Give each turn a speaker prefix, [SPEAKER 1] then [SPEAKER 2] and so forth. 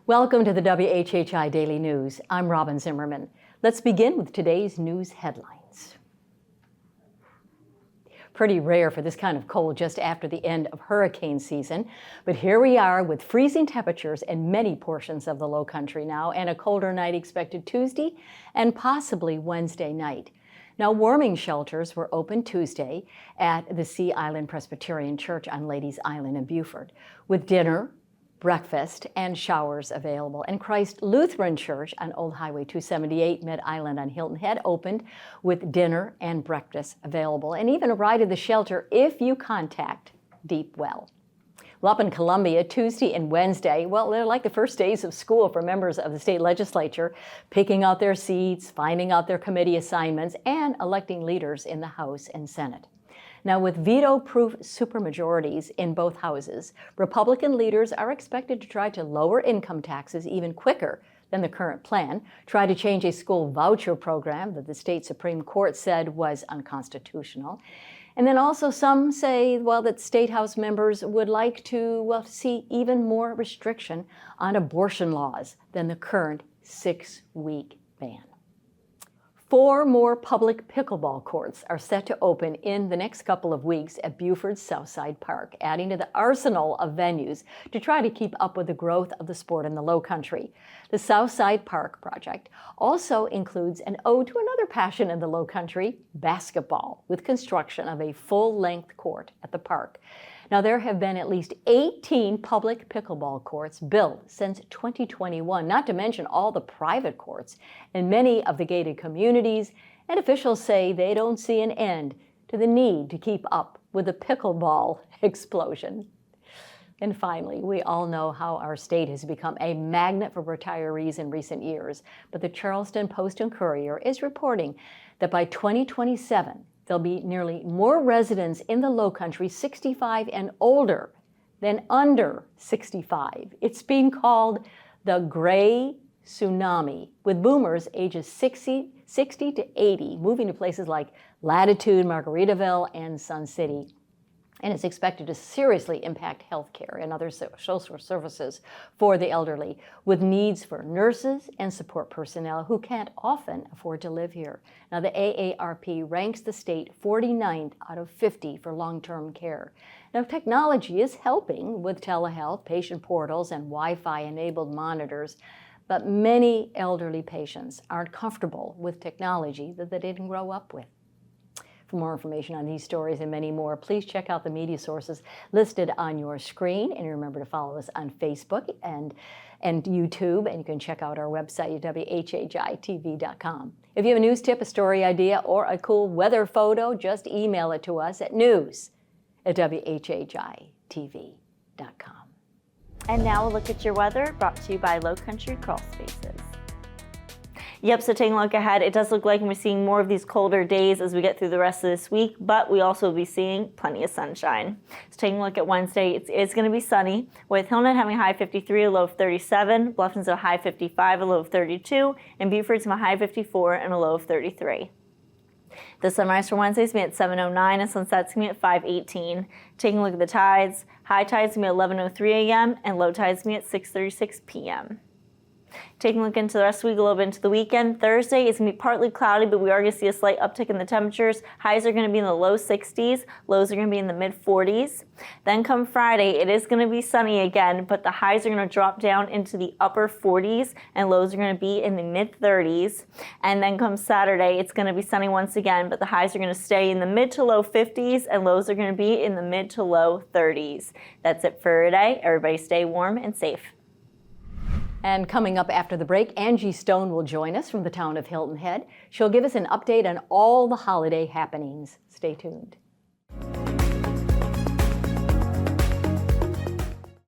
[SPEAKER 1] Welcome to the WHHI Daily News. I'm Robyn Zimmerman. Let's begin with today's news headlines. Pretty rare for this kind of cold just after the end of hurricane season, but here we are with freezing temperatures in many portions of the Lowcountry now, and a colder night expected Tuesday and possibly Wednesday night. Now, warming shelters were open Tuesday at the Sea Island Presbyterian Church on Ladies Island in Beaufort, with dinner, breakfast, and showers available. And Christ Lutheran Church on Old Highway 278 Mid-Island on Hilton had opened with dinner and breakfast available, and even a ride to the shelter if you contact Deep Well. Well, up in Columbia, Tuesday and Wednesday, well, they're like the first days of school for members of the state legislature, picking out their seats, finding out their committee assignments, and electing leaders in the House and Senate. Now, with veto-proof supermajorities in both houses, Republican leaders are expected to try to lower income taxes even quicker than the current plan, try to change a school voucher program that the state Supreme Court said was unconstitutional. And then also some say, well, that State House members would like to see even more restriction on abortion laws than the current 6-week ban. 4 more public pickleball courts are set to open in the next couple of weeks at Beaufort's Southside Park, adding to the arsenal of venues to try to keep up with the growth of the sport in the Lowcountry. The Southside Park project also includes an ode to another passion in the Lowcountry, basketball, with construction of a full-length court at the park. Now, there have been at least 18 public pickleball courts built since 2021, not to mention all the private courts in many of the gated communities, and officials say they don't see an end to the need to keep up with the pickleball explosion. And finally, we all know how our state has become a magnet for retirees in recent years, but the Charleston Post and Courier is reporting that by 2027, there'll be nearly more residents in the Lowcountry 65 and older than under 65. It's being called the Gray Tsunami, with boomers ages 60 to 80 moving to places like Latitude, Margaritaville, and Sun City. And it's expected to seriously impact health care and other social services for the elderly, with needs for nurses and support personnel who can't often afford to live here. Now, the AARP ranks the state 49th out of 50 for long-term care. Now, technology is helping with telehealth, patient portals, and Wi-Fi enabled monitors, but many elderly patients aren't comfortable with technology that they didn't grow up with. For more information on these stories and many more, please check out the media sources listed on your screen. And remember to follow us on Facebook and YouTube. And you can check out our website at WHHI-TV.com. If you have a news tip, a story idea, or a cool weather photo, just email it to us at news@WHHI-TV.com.
[SPEAKER 2] And now a look at your weather, brought to you by Lowcountry Crawl Spaces. Yep, so taking a look ahead, it does look like we're seeing more of these colder days as we get through the rest of this week, but we also will be seeing plenty of sunshine. So taking a look at Wednesday, it's going to be sunny, with Hilton having a high 53, a low of 37, Bluffton's a high 55, a low of 32, and Beaufort's a high 54 and a low of 33. The sunrise for Wednesday is going to be at 7:09 and sunset's going to be at 5:18. Taking a look at the tides, high tide's going to be at 11:03 a.m. and low tide's going to be at 6:36 p.m. Taking a look into the rest of the week, a little bit into the weekend. Thursday is going to be partly cloudy, but we are going to see a slight uptick in the temperatures. Highs are going to be in the low 60s. Lows are going to be in the mid 40s. Then come Friday, it is going to be sunny again, but the highs are going to drop down into the upper 40s and lows are going to be in the mid 30s. And then come Saturday, it's going to be sunny once again, but the highs are going to stay in the mid to low 50s and lows are going to be in the mid to low 30s. That's it for today. Everybody stay warm and safe.
[SPEAKER 1] And coming up after the break, Angie Stone will join us from the town of Hilton Head. She'll give us an update on all the holiday happenings. Stay tuned.